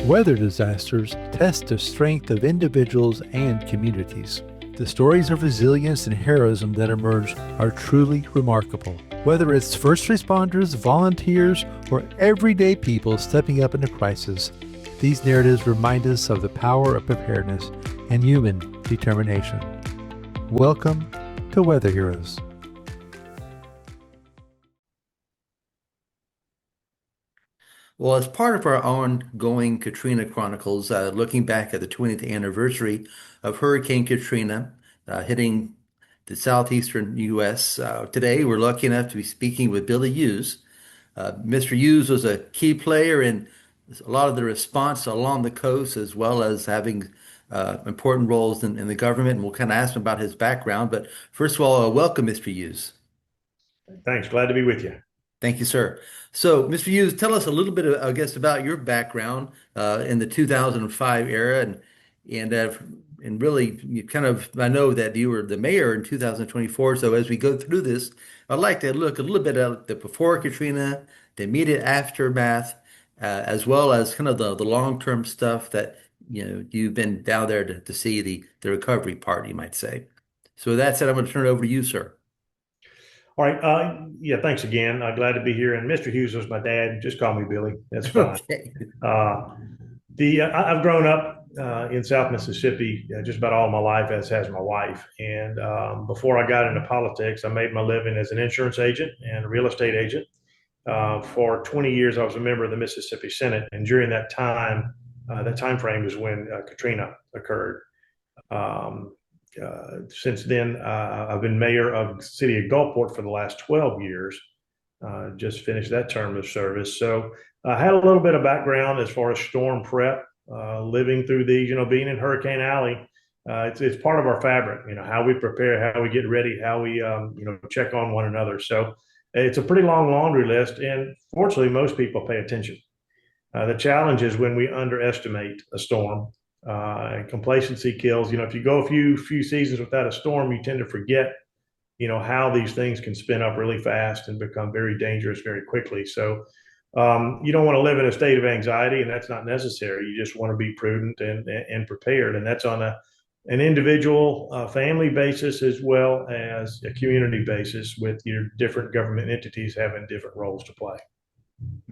Weather disasters test the strength of individuals and communities. The stories of resilience and heroism that emerge are truly remarkable. Whether it's first responders, volunteers, or everyday people stepping up in a crisis, these narratives remind us of the power of preparedness and human determination. Welcome to Weather Heroes. Well, as part of our ongoing Katrina Chronicles, looking back at the 20th anniversary of Hurricane Katrina hitting the southeastern U.S., today we're lucky enough to be speaking with Billy Hewes. Mr. Hewes was a key player in a lot of the response along the coast, as well as having important roles in the government. And we'll kind of ask him about his background. But first of all, welcome, Mr. Hewes. Thanks. Glad to be with you. Thank you, sir. So, Mr. Hughes, tell us a little bit, I guess, about your background in the 2005 era, and really, you kind of, I know that you were the mayor in 2024. So, as we go through this, I'd like to look a little bit at the before Katrina, the immediate aftermath, as well as kind of the long-term stuff that you've been down there to see the recovery part, you might say. So, with that said, I'm going to turn it over to you, sir. All right. Yeah, thanks again. Glad to be here. And Mr. Hughes was my dad. Just call me Billy. That's fine. Okay. I've grown up in South Mississippi just about all my life, as has my wife. And before I got into politics, I made my living as an insurance agent and a real estate agent. For 20 years, I was a member of the Mississippi Senate. And during that time frame is when Katrina occurred. Since then, I've been mayor of the city of Gulfport for the last 12 years. Just finished that term of service. So I had a little bit of background as far as storm prep, living through these, being in Hurricane Alley. It's part of our fabric, how we prepare, how we get ready, how we, check on one another. So it's a pretty long laundry list. And fortunately, most people pay attention. The challenge is when we underestimate a storm. Complacency kills. If you go a few seasons without a storm, you tend to forget, how these things can spin up really fast and become very dangerous very quickly. So you don't want to live in a state of anxiety, and that's not necessary. You just want to be prudent and prepared, and that's on an individual, family basis as well as a community basis, with your different government entities having different roles to play.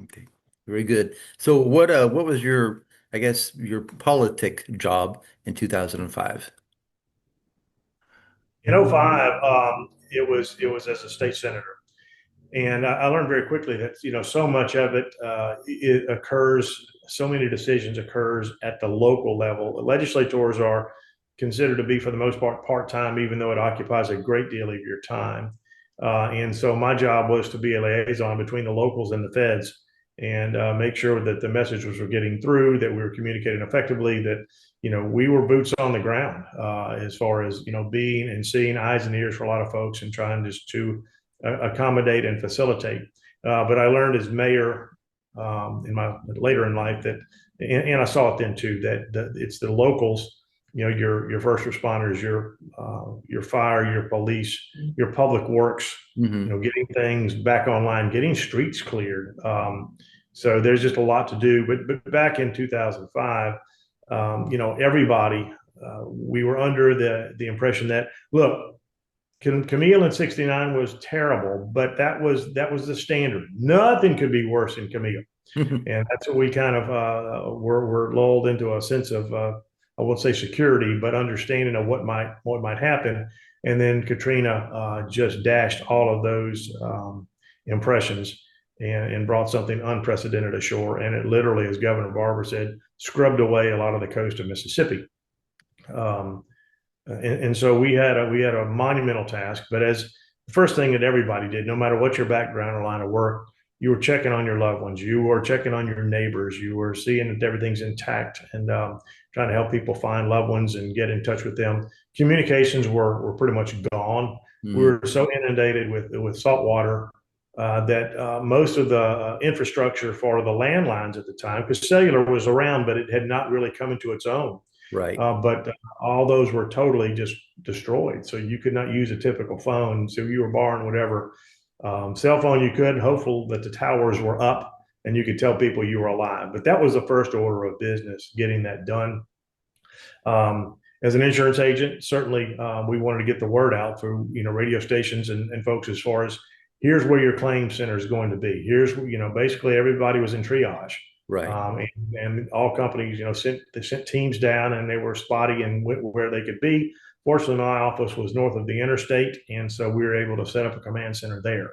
Okay, very good. So what was your, I guess, your politic job in 2005? In '05, it was as a state senator, and I learned very quickly that so much of it occurs, so many decisions occurs at the local level. Legislators are considered to be, for the most part-time, even though it occupies a great deal of your time. And so my job was to be a liaison between the locals and the feds, and make sure that the messages were getting through, that we were communicating effectively, that we were boots on the ground, as far as being and seeing, eyes and ears for a lot of folks, and trying just to accommodate and facilitate. But I learned as mayor later in life that, and I saw it then too, that it's the locals, your first responders, your fire, your police, your public works, getting things back online, getting streets cleared. So there's just a lot to do. But back in 2005, everybody, we were under the impression that, look, Camille in '69 was terrible, but that was the standard. Nothing could be worse than Camille. And that's what we kind of were lulled into a sense of, I won't say security, but understanding of what might happen. And then Katrina just dashed all of those impressions and brought something unprecedented ashore. And it literally, as Governor Barber said, scrubbed away a lot of the coast of Mississippi. And so we had a monumental task. But as the first thing that everybody did, no matter what your background or line of work, you were checking on your loved ones, you were checking on your neighbors, you were seeing that everything's intact, and trying to help people find loved ones and get in touch with them. Communications were pretty much gone. We were so inundated with salt water that most of the infrastructure for the landlines at the time, because cellular was around, but it had not really come into its own. Right. But all those were totally just destroyed. So you could not use a typical phone. So you were borrowing whatever cell phone you could, hopeful that the towers were up and you could tell people you were alive. But that was the first order of business, getting that done. As an insurance agent, certainly we wanted to get the word out through radio stations and folks as far as here's where your claim center is going to be. Here's basically everybody was in triage. Right. And all companies, they sent teams down and they were spotty and where they could be. Fortunately, my office was north of the interstate, and so we were able to set up a command center there.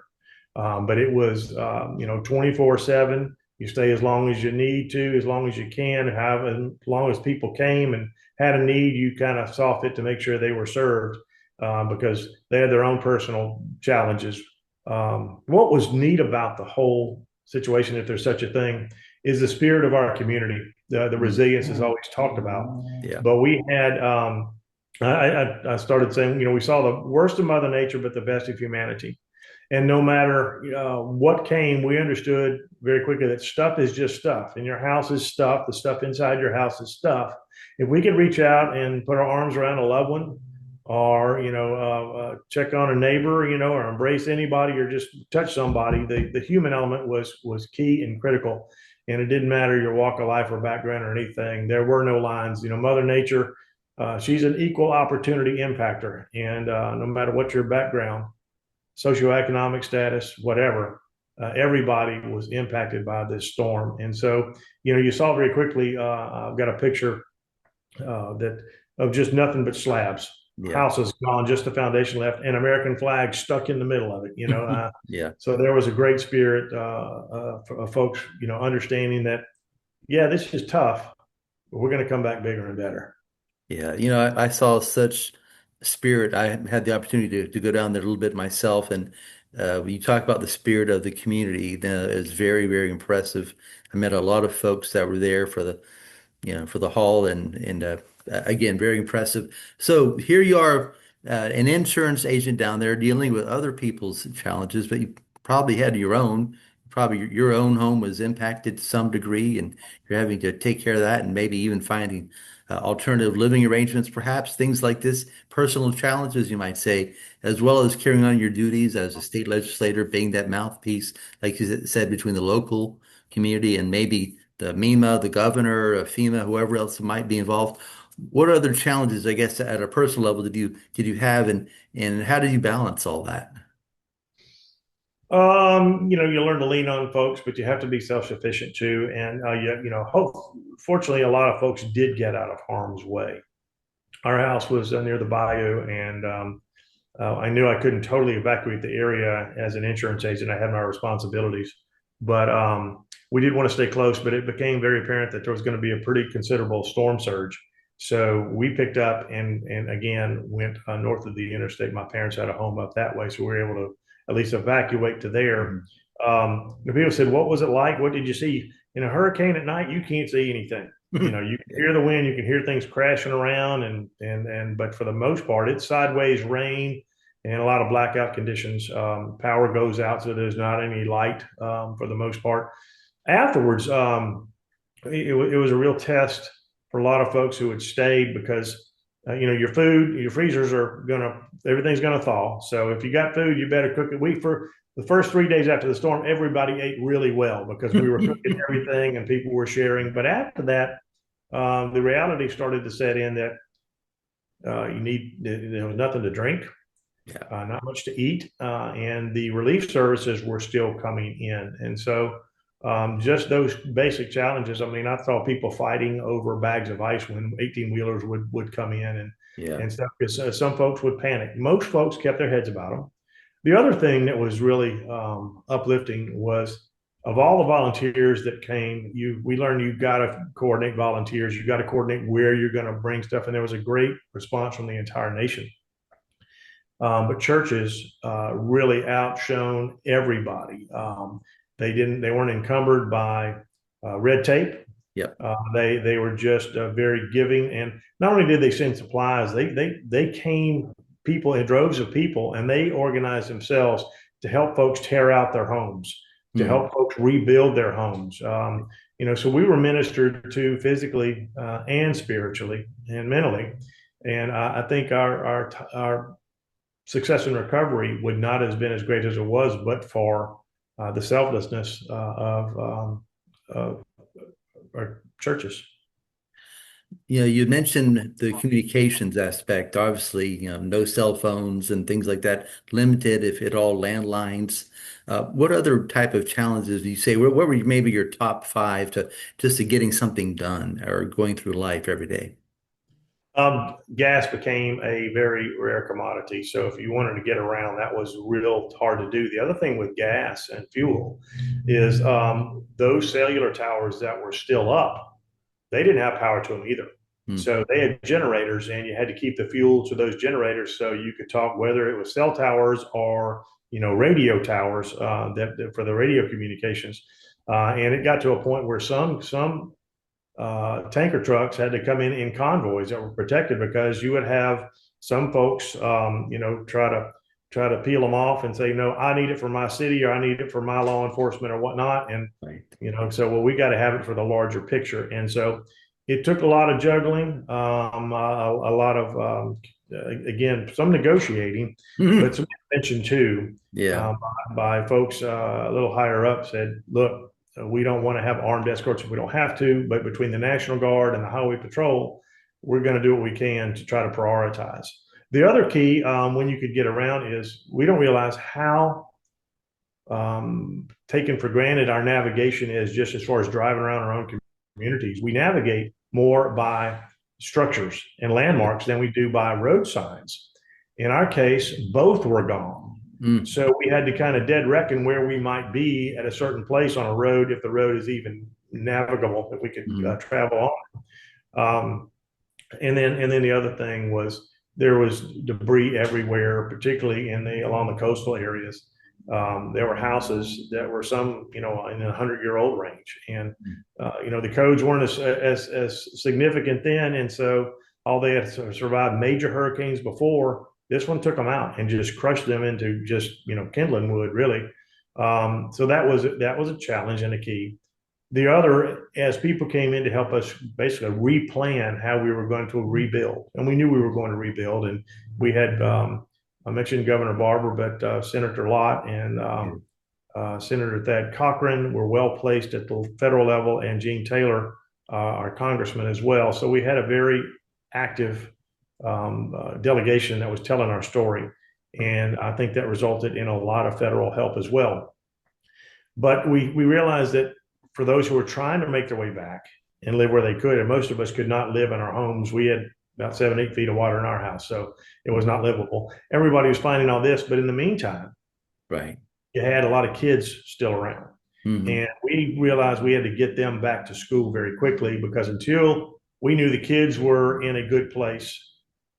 But it was, 24/7. You stay as long as you need to, as long as you can, as long as people came and had a need, you kind of saw fit to make sure they were served because they had their own personal challenges. What was neat about the whole situation, if there's such a thing, is the spirit of our community. The resilience is always talked about. Yeah. But we had, I started saying, we saw the worst of Mother Nature, but the best of humanity. And no matter what came, we understood very quickly that stuff is just stuff. And your house is stuff. The stuff inside your house is stuff. If we could reach out and put our arms around a loved one, or check on a neighbor, or embrace anybody, or just touch somebody, the human element was key and critical. And it didn't matter your walk of life or background or anything. There were no lines. Mother Nature, she's an equal opportunity impactor, and no matter what your background, socioeconomic status, whatever, everybody was impacted by this storm. And so, you saw very quickly, I've got a picture of just nothing but slabs. Yeah. House is gone, just the foundation left, and American flag stuck in the middle of it. Yeah. So there was a great spirit of folks, understanding that, yeah, this is tough, but we're going to come back bigger and better. Yeah, I saw such spirit. I had the opportunity to go down there a little bit myself, and when you talk about the spirit of the community, it's very, very impressive. I met a lot of folks that were there for the hall, and again, very impressive. So here you are, an insurance agent down there dealing with other people's challenges, but you probably had your own. Probably your own home was impacted to some degree, and you're having to take care of that, and maybe even finding alternative living arrangements, perhaps things like this, personal challenges, you might say, as well as carrying on your duties as a state legislator, being that mouthpiece, like you said, between the local community and maybe the MEMA, the governor, FEMA, whoever else might be involved. What other challenges, I guess, at a personal level did you have, and how did you balance all that? You learn to lean on folks, but you have to be self-sufficient too. And fortunately, a lot of folks did get out of harm's way. Our house was near the bayou, and I knew I couldn't totally evacuate the area as an insurance agent. I had my responsibilities, but we did want to stay close. But it became very apparent that there was going to be a pretty considerable storm surge. So we picked up and again went north of the interstate. My parents had a home up that way, so we were able to at least evacuate to there. The people said, "What was it like? What did you see?" In a hurricane at night, you can't see anything. You can hear the wind, you can hear things crashing around, but for the most part, it's sideways rain and a lot of blackout conditions. Power goes out, so there's not any light for the most part. Afterwards, it was a real test for a lot of folks who had stayed because your food, your freezers everything's gonna thaw. So if you got food, you better cook it. For the first 3 days after the storm, everybody ate really well because we were cooking everything and people were sharing. But after that, the reality started to set in that there was nothing to drink, not much to eat, and the relief services were still coming in. And so just those basic challenges. I mean, I saw people fighting over bags of ice when 18-wheelers would come in and stuff, because some folks would panic. Most folks kept their heads about them. The other thing that was really uplifting was, of all the volunteers that came, we learned you've got to coordinate volunteers. You've got to coordinate where you're going to bring stuff. And there was a great response from the entire nation. But churches really outshone everybody. They weren't encumbered by red tape. Yep. They were just very giving, and not only did they send supplies, they came, people in droves of people, and they organized themselves to help folks tear out their homes, to help folks rebuild their homes. So we were ministered to physically and spiritually and mentally, and I think our success in recovery would not have been as great as it was, but for the selflessness of our churches. You mentioned the communications aspect. Obviously, no cell phones and things like that, limited, if at all, landlines. What other type of challenges do you say? What were maybe your top five to just to getting something done or going through life every day? Gas became a very rare commodity. So if you wanted to get around, that was real hard to do. The other thing with gas and fuel is those cellular towers that were still up, they didn't have power to them either. Hmm. So they had generators, and you had to keep the fuel to those generators so you could talk, whether it was cell towers or radio towers that for the radio communications. And it got to a point where some tanker trucks had to come in convoys that were protected, because you would have some folks, try to peel them off and say, no, I need it for my city, or I need it for my law enforcement or whatnot. And, Right. so, well, we got to have it for the larger picture. And so it took a lot of juggling, a lot of, again, some negotiating, but some mention too, Yeah. by folks a little higher up said, look, we don't want to have armed escorts if we don't have to, but between the National Guard and the Highway Patrol, we're going to do what we can to try to prioritize. The other key, when you could get around, is we don't realize how taken for granted our navigation is, just as far as driving around our own communities. We navigate more by structures and landmarks than we do by road signs. In our case, both were gone. So we had to kind of dead reckon where we might be at a certain place on a road, if the road is even navigable, if we could travel on. And then the other thing was, there was debris everywhere, particularly along the coastal areas. There were houses that were some, in the 100-year-old range, and the codes weren't as significant then, and so all they had survived major hurricanes before. This one took them out and just crushed them into just kindling wood, really. So that was a challenge and a key. The other, as people came in to help us basically replan how we were going to rebuild, and we knew we were going to rebuild, and we had I mentioned Governor Barber, but Senator Lott and Senator Thad Cochran were well placed at the federal level, and Gene Taylor, our congressman, as well. So we had a very active delegation that was telling our story. And I think that resulted in a lot of federal help as well. But we realized that for those who were trying to make their way back and live where they could, and most of us could not live in our homes. We had about 7-8 feet of water in our house, so it was not livable. Everybody was finding all this, but in the meantime, Right. you had a lot of kids still around. And we realized we had to get them back to school very quickly, because until we knew the kids were in a good place,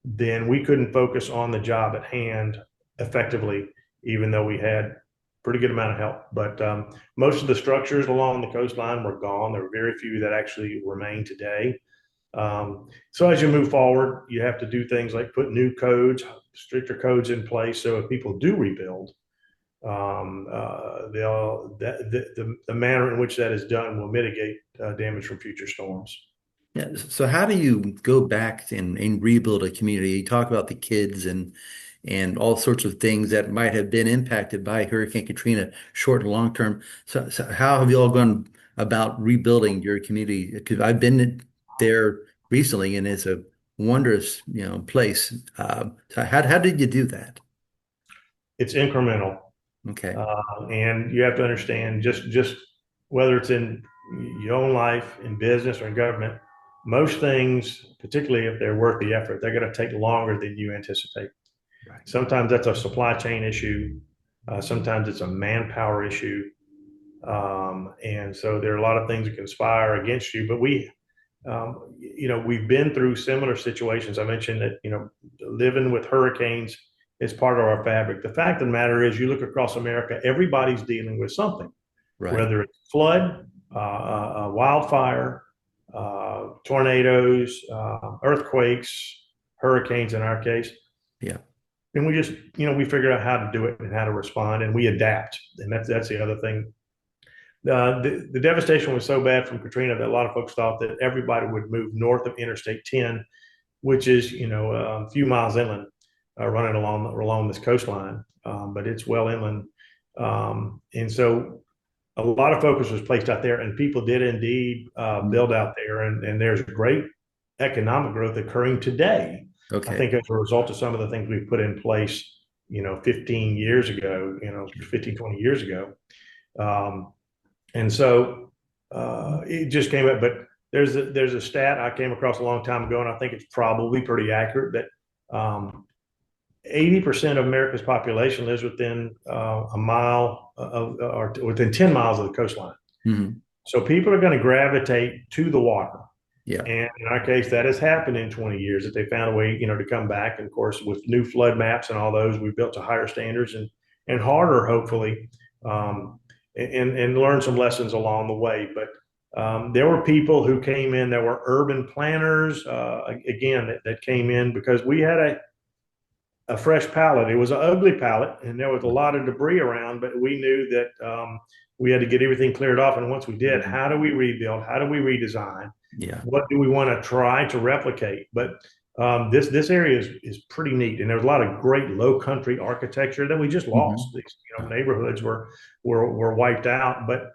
then we couldn't focus on the job at hand effectively, even though we had pretty good amount of help. But most of the structures along the coastline were gone. There were very few that actually remain today. So as you move forward, you have to do things like put new codes, stricter codes in place, so if people do rebuild, the manner in which that is done will mitigate damage from future storms. Yeah. So how do you go back and rebuild a community? You talk about the kids and all sorts of things that might have been impacted by Hurricane Katrina, short and long term. So how have you all gone about rebuilding your community? Because I've been there recently, and it's a wondrous, place. So how did you do that? It's incremental. Okay. And you have to understand, just whether it's in your own life, in business, or in government, most things, particularly if they're worth the effort, they're going to take longer than you anticipate. Right. Sometimes that's a supply chain issue. Sometimes it's a manpower issue. And so there are a lot of things that conspire against you. But we've been through similar situations. I mentioned that, living with hurricanes is part of our fabric. The fact of the matter is, you look across America, everybody's dealing with something, Right. whether it's flood, wildfire, tornadoes, earthquakes, hurricanes in our case. Yeah. And we just, we figure out how to do it and how to respond, and we adapt. And that's the other thing. The devastation was so bad from Katrina that a lot of folks thought that everybody would move north of Interstate 10, which is, a few miles inland, running along this coastline. But it's well inland. And so a lot of focus was placed out there, and people did indeed Mm. build out there, and there's great economic growth occurring today. I Okay. think as a result of some of the things we put in place, 15 years ago, 15, 20 years ago. Um, and so it just came up, but there's a stat I came across a long time ago, and I think it's probably pretty accurate that 80% of America's population lives within a mile or within 10 miles of the coastline. Hmm. So people are going to gravitate to the water. Yeah. And in our case, that has happened in 20 years that they found a way, to come back. And of course, with new flood maps and all those, we built to higher standards and harder, hopefully, and learn some lessons along the way. But there were people who came in that were urban planners, again, that came in because we had a fresh palette. It was an ugly palette, and there was a lot of debris around, but we knew that we had to get everything cleared off. And once we did, Mhm. how do we rebuild? How do we redesign? Yeah. What do we want to try to replicate? But this area is pretty neat, and there's a lot of great low country architecture that we just lost. Hmm. These neighborhoods were wiped out, but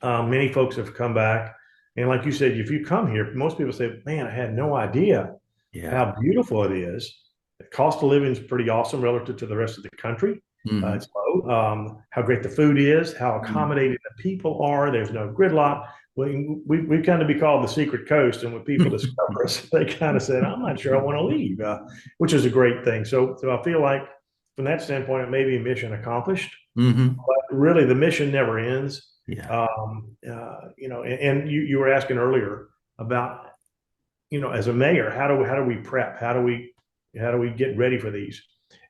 many folks have come back. And like you said, if you come here, most people say, "Man, I had no idea Yeah. how beautiful it is." The cost of living is pretty awesome relative to the rest of the country. Hmm. It's low. How great the food is, how Hmm. accommodating the people are. There's no gridlock. We kind of be called the secret coast, and when people discover us, they kind of said, "I'm not sure I want to leave," which is a great thing. So I feel like from that standpoint, it may be mission accomplished, Hmm. but really the mission never ends. Yeah. And you were asking earlier about, as a mayor, how do we prep? How do we get ready for these?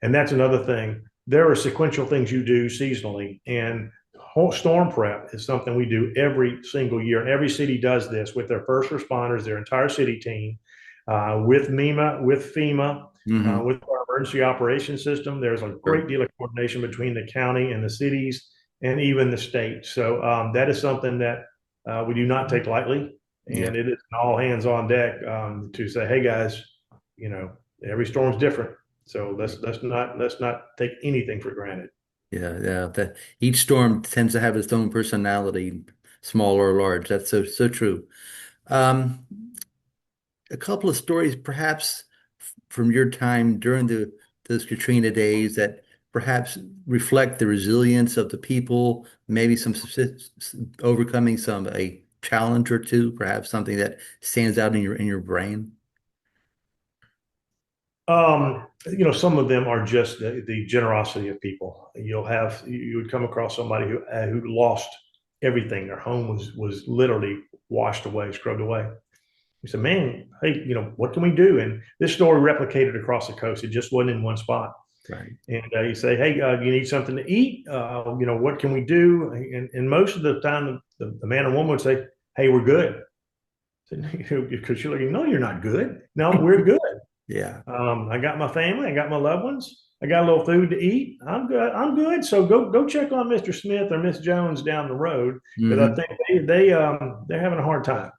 And that's another thing. There are sequential things you do seasonally, and whole storm prep is something we do every single year. And every city does this with their first responders, their entire city team, with MEMA, with FEMA, Hmm. with our emergency operations system. There's a Sure. great deal of coordination between the county and the cities and even the state. So that is something that we do not take lightly. Yeah. And it is an all hands on deck to say, "Hey guys, you know, every storm's different. So let's not take anything for granted." Yeah. Yeah. That each storm tends to have its own personality, small or large. That's so true. Um, a couple of stories, perhaps from your time during those Katrina days that perhaps reflect the resilience of the people, maybe overcoming a challenge or two, perhaps something that stands out in your brain. Some of them are just the generosity of people. You would come across somebody who lost everything. Their home was literally washed away, scrubbed away. We said, "Man, hey, what can we do?" And this story replicated across the coast. It just wasn't in one spot. Right. And you say, "Hey, you need something to eat? What can we do?" And most of the time, the man or woman would say, "Hey, we're good." Because you're like, "No, you're not good. No, we're good. Yeah. I got my family. I got my loved ones. I got a little food to eat. I'm good. I'm good. So go check on Mr. Smith or Miss Jones down the road because I Hmm. think they're having a hard time,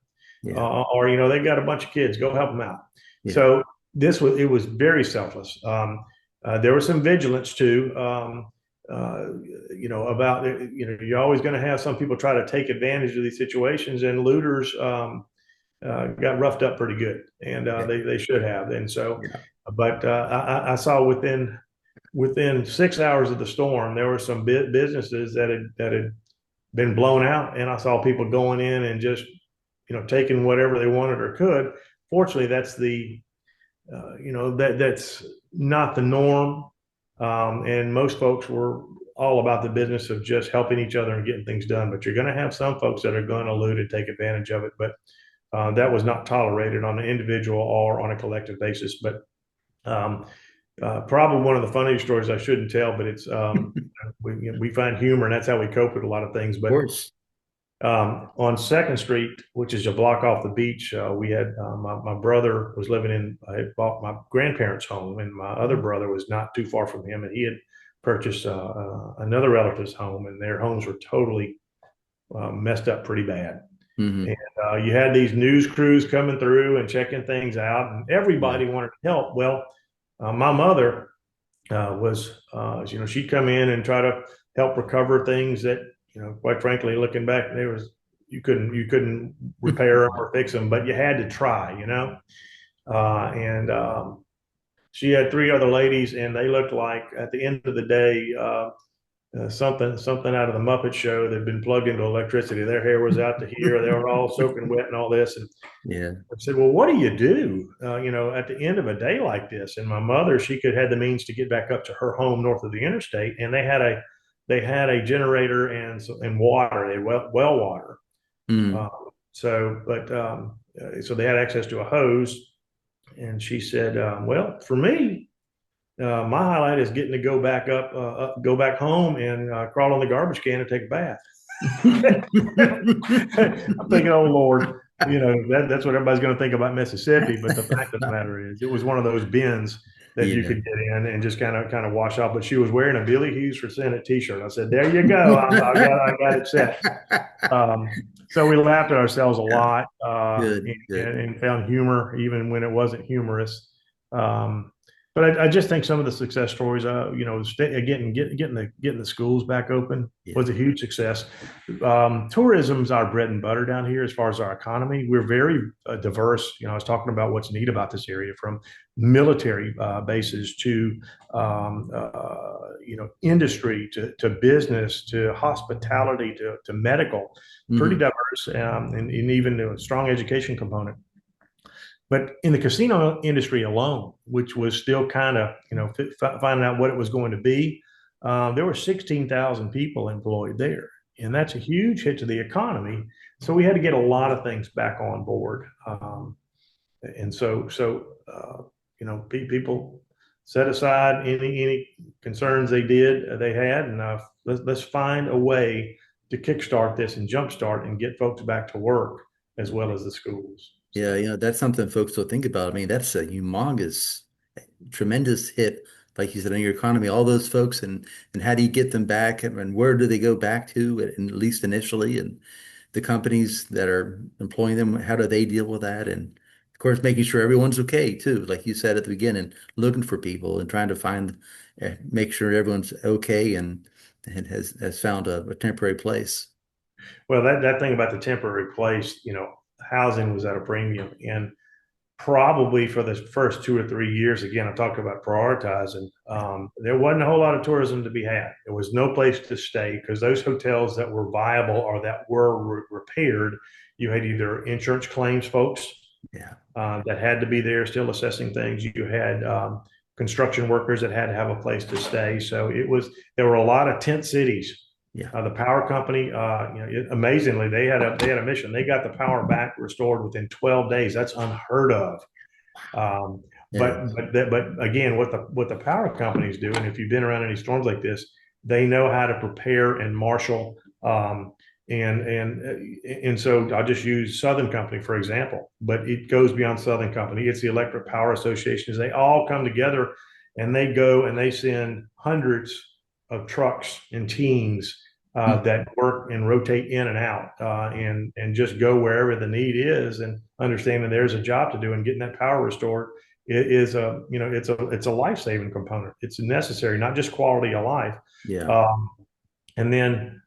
Yeah. or they got a bunch of kids. Go help them out." Yeah. So it was very selfless. There was some vigilance too. About you're always going to have some people try to take advantage of these situations, and looters got roughed up pretty good, and Yeah. they should have. And so, Yeah. but I saw within 6 hours of the storm, there were some businesses that had been blown out, and I saw people going in and just taking whatever they wanted or could. Fortunately, that's not the norm, and most folks were all about the business of just helping each other and getting things done. But you're going to have some folks that are going to loot and take advantage of it. But that was not tolerated on an individual or on a collective basis. But um, probably one of the funniest stories I shouldn't tell, but it's we find humor, and that's how we cope with a lot of things. Of But course. on Second Street, which is a block off the beach, we had my brother was living in. I had bought my grandparents' home, and my other brother was not too far from him, and he had purchased another relative's home, and their homes were totally messed up pretty bad. And Hmm. you had these news crews coming through and checking things out, and Yeah. everybody wanted to help. Well, my mother she'd come in and try to help recover things that, quite frankly, looking back, you couldn't repair them or fix them, but you had to try. And she had three other ladies, and they looked like, at the end of the day, something out of the Muppet Show. They'd been plugged into electricity. Their hair was out to here. They were all soaking wet and all this. And Yeah. I said, "Well, what do you do, at the end of a day like this?" And my mother, she could had the means to get back up to her home north of the interstate, and they had a generator and water. They had well water. Mm. Uh, so they had access to a hose. And she said, "Well, for me, my highlight is getting to go back home and crawl in the garbage can and take a bath." I'm thinking, oh Lord, that's what everybody's going to think about Mississippi. But the fact of the matter is, it was one of those bins that you Yeah. could get in and just kind of wash off. But she was wearing a Billy Hewes for Senate T-shirt. I said, "There you go. I got it set." So we laughed at ourselves a lot, Good, good. and found humor even when it wasn't humorous. Um, but I just think some of the success stories, getting the schools back open Yeah. was a huge success. Tourism's our bread and butter down here as far as our economy. We're very diverse. I was talking about what's neat about this area, from military bases to industry to business to hospitality to medical. Pretty Mhm. diverse, and even a strong education component. But in the casino industry alone, which was still kind of, finding out what it was going to be, there were 16,000 people employed there. And that's a huge hit to the economy. So we had to get a lot of things back on board. And people set aside any concerns they had, and let's find a way to kickstart this and jumpstart and get folks back to work as well as the schools. Yeah, that's something folks don't think about. I mean, that's a humongous, tremendous hit, like you said, on your economy. All those folks, and how do you get them back, and where do they go back to, at least initially, and the companies that are employing them, how do they deal with that? And of course, making sure everyone's okay too, like you said at the beginning, looking for people and trying to make sure everyone's okay and has found a temporary place. Well, that thing about the temporary place, housing was at a premium. And probably for the first 2 or 3 years, again, I talked about prioritizing. There wasn't a whole lot of tourism to be had. There was no place to stay because those hotels that were viable or that were repaired, you had either insurance claims folks Yeah. that had to be there still assessing things. You had construction workers that had to have a place to stay. So there were a lot of tent cities. Yeah. The power company, amazingly, they had a mission. They got the power back restored within 12 days. That's unheard of. Yeah. But again, what the power companies do, and if you've been around any storms like this, they know how to prepare and marshal. And so I'll just use Southern Company for example, but it goes beyond Southern Company. It's the Electric Power Associations. They all come together, and they go and they send hundreds of trucks and teams that work and rotate in and out, and just go wherever the need is, and understanding there's a job to do, and getting that power restored it's a life-saving component. It's necessary, not just quality of life. Yeah. And then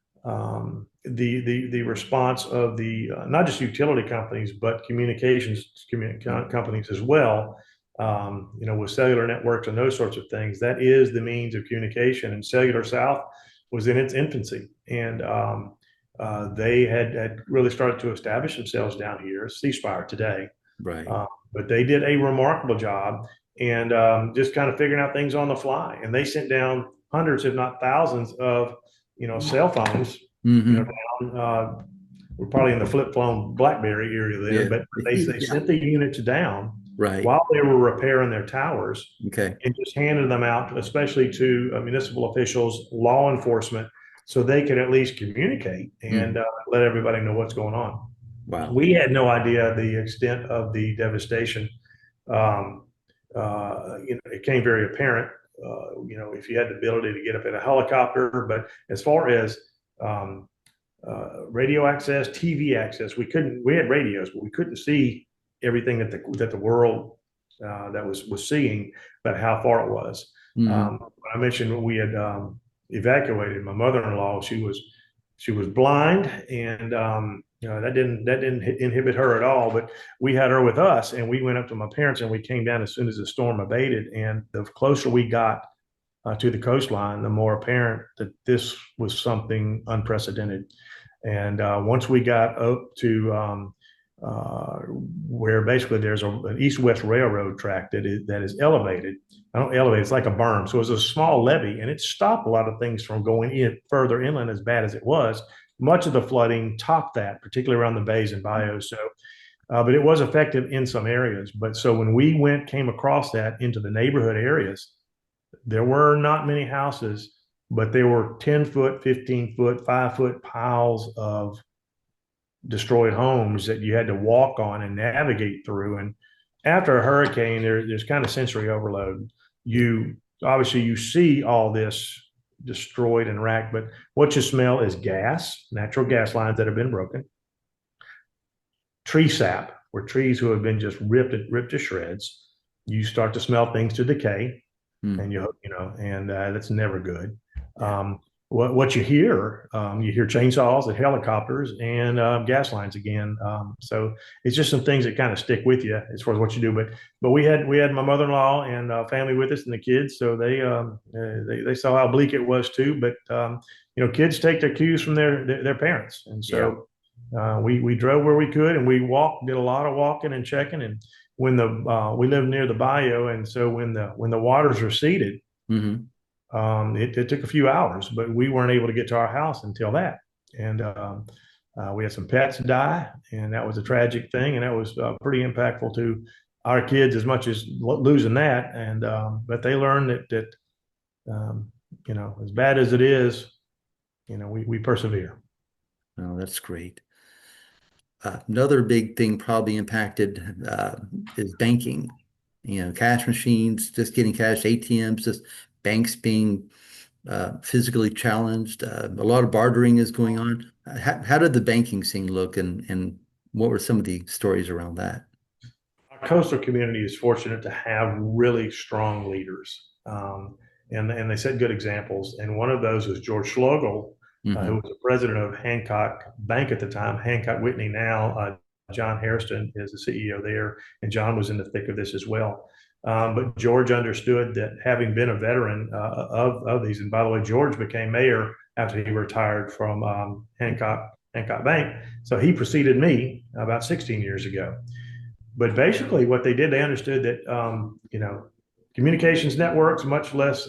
the response of the not just utility companies but communications companies as well. With cellular networks and those sorts of things, that is the means of communication. And Cellular South was in its infancy, and they had really started to establish themselves down here, ceasefire today. Right. But they did a remarkable job, and just kind of figuring out things on the fly. And they sent down hundreds, if not thousands, of cell phones. We're probably in the flip phone BlackBerry area there, Yeah. but they sent the units down Right. while they were repairing their towers, Okay. and just handed them out, especially to municipal officials, law enforcement, so they could at least communicate and let everybody know what's going on. Wow. We had no idea the extent of the devastation. It came very apparent, if you had the ability to get up in a helicopter. But as far as radio access, TV access, we had radios, but we couldn't see everything that the world that was seeing, but how far it was. I mentioned we had evacuated. My mother-in-law, she was blind, and that didn't inhibit her at all. But we had her with us, and we went up to my parents, and we came down as soon as the storm abated. And the closer we got to the coastline, the more apparent that this was something unprecedented. And once we got up to where basically there's an east-west railroad track that is elevated. I don't elevate; it's like a berm. So it was a small levee, and it stopped a lot of things from going in further inland. As bad as it was, much of the flooding topped that, particularly around the bays and bayous. So, but it was effective in some areas. But so when we came across that into the neighborhood areas, there were not many houses, but there were 10-foot, 15-foot, 5-foot piles of destroyed homes that you had to walk on and navigate through. And after a hurricane, there's kind of sensory overload. You obviously you see all this destroyed and racked, but what you smell is gas, natural gas lines that have been broken, tree sap, where trees who have been just ripped to shreds. You start to smell things to decay, and and that's never good. What you hear chainsaws and helicopters and gas lines again. So it's just some things that kind of stick with you as far as what you do. But we had my mother-in-law and family with us and the kids, so they saw how bleak it was too. But kids take their cues from their parents, and so we drove where we could, and we did a lot of walking and checking. And when we live near the bayou, and so when the waters receded. Mm-hmm. It took a few hours, but we weren't able to get to our house until that. And we had some pets die, and that was a tragic thing, and that was pretty impactful to our kids as much as losing that. And but they learned that as bad as it is, we persevere. Oh, that's great. Another big thing probably impacted is banking. Cash machines, just getting cash, ATMs, just banks being physically challenged. A lot of bartering is going on. How did the banking scene look, and what were some of the stories around that? Our coastal community is fortunate to have really strong leaders, and they set good examples. And one of those was George Schlegel, who Hmm. was the president of Hancock Bank at the time, Hancock Whitney now. John Hairston is the CEO there, and John was in the thick of this as well. But George understood that, having been a veteran of these, and by the way, George became mayor after he retired from Hancock Bank. So he preceded me about 16 years ago. But basically, what they did, they understood that communications networks, much less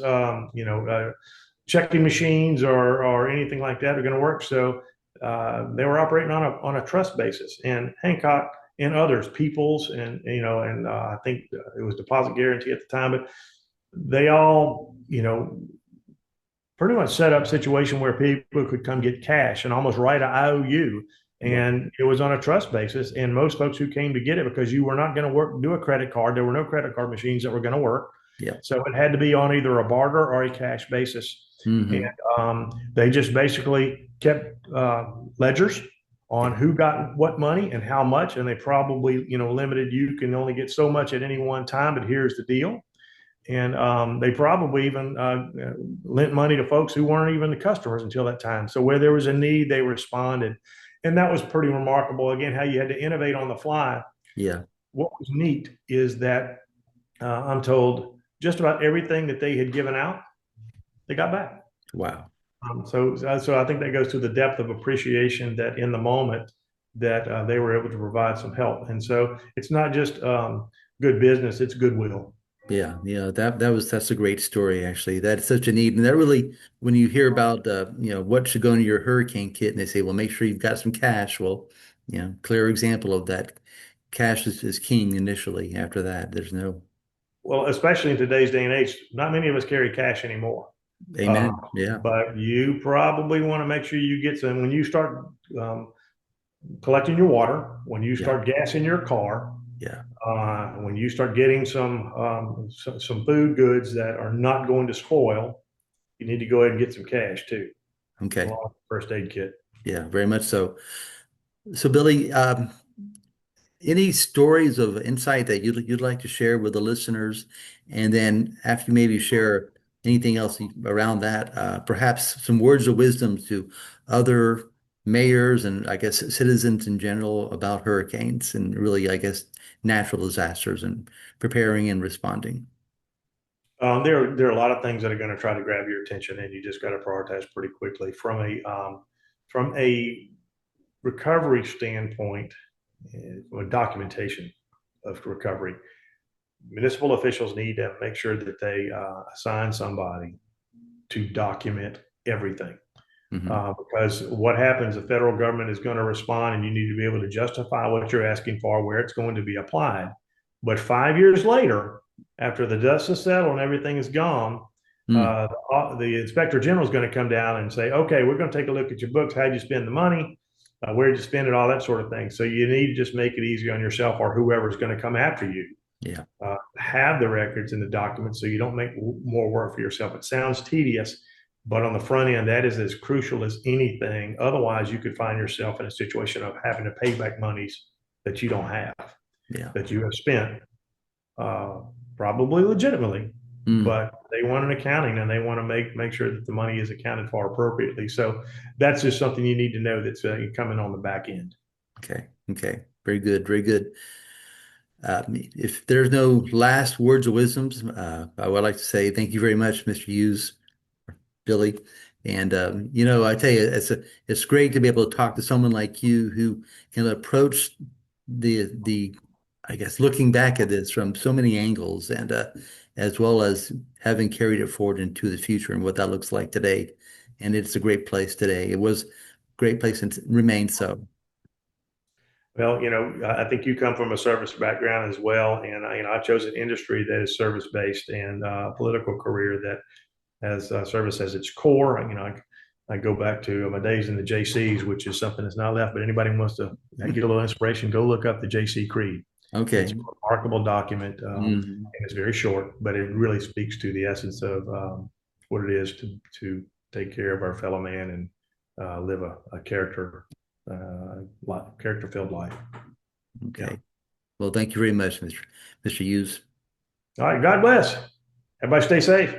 checking machines or anything like that, are going to work. So they were operating on a trust basis, and Hancock and others, Peoples, and I think it was Deposit Guarantee at the time, but they all pretty much set up a situation where people could come get cash and almost write an IOU. And it was on a trust basis. And most folks who came to get it, because you were not going to do a credit card, there were no credit card machines that were going to work. Yeah. So it had to be on either a barter or a cash basis. Hmm. And they just basically kept ledgers on who got what money and how much. And they probably, limited, you can only get so much at any one time, but here's the deal. And they probably even lent money to folks who weren't even the customers until that time. So where there was a need, they responded. And that was pretty remarkable. Again, how you had to innovate on the fly. Yeah. What was neat is that I'm told just about everything that they had given out, they got back. Wow. So I think that goes to the depth of appreciation that in the moment that they were able to provide some help. And so it's not just good business, it's goodwill. Yeah, that's a great story, actually. That's such a need, and that really, when you hear about what should go into your hurricane kit, and they say, well, make sure you've got some cash. Well, clear example of that. Cash is king initially. After that, there's no. Well, especially in today's day and age, not many of us carry cash anymore. Amen. Yeah. But you probably want to make sure you get some when you start collecting your water, when you Yeah. start gassing your car, Yeah. when you start getting some food goods that are not going to spoil, you need to go ahead and get some cash too. Okay. Along with the first aid kit. Yeah, very much so. So, Billy, any stories of insight that you'd like to share with the listeners? And then after you maybe share anything else around that? Perhaps some words of wisdom to other mayors and I guess citizens in general about hurricanes and really, I guess, natural disasters and preparing and responding. There are a lot of things that are going to try to grab your attention, and you just got to prioritize pretty quickly. From a recovery standpoint, from a documentation of recovery, municipal officials need to make sure that they assign somebody to document everything. Because what happens, the federal government is going to respond, and you need to be able to justify what you're asking for, where it's going to be applied. But 5 years later, after the dust is settled and everything is gone, the inspector general is going to come down and say, okay, we're going to take a look at your books. How'd you spend the money? Where did you spend it? All that sort of thing. So you need to just make it easier on yourself or whoever's going to come after you. Yeah. Have the records and the documents so you don't make more work for yourself. It sounds tedious, but on the front end, that is as crucial as anything. Otherwise, you could find yourself in a situation of having to pay back monies that you don't have, that you have spent, probably legitimately, but they want an accounting and they want to make sure that the money is accounted for appropriately. So that's just something you need to know that's coming on the back end. Okay. Okay. Very good. Very good. If there's no last words of wisdoms, I would like to say thank you very much, Mr. Hewes, Billy. And I tell you, it's great to be able to talk to someone like you who can approach the I guess looking back at this from so many angles and as well as having carried it forward into the future and what that looks like today. And it's a great place today. It was a great place and remains so. Well, I think you come from a service background as well, and I chose an industry that is service based and a political career that has service as its core. I go back to my days in the JCs, which is something that's not left. But anybody who wants to get a little inspiration, go look up the JC Creed. Okay, it's a remarkable document, and it's very short, but it really speaks to the essence of what it is to take care of our fellow man and live a character-filled life. Okay. Yeah. Well, thank you very much, Mr. Hewes. All right. God bless. Everybody stay safe.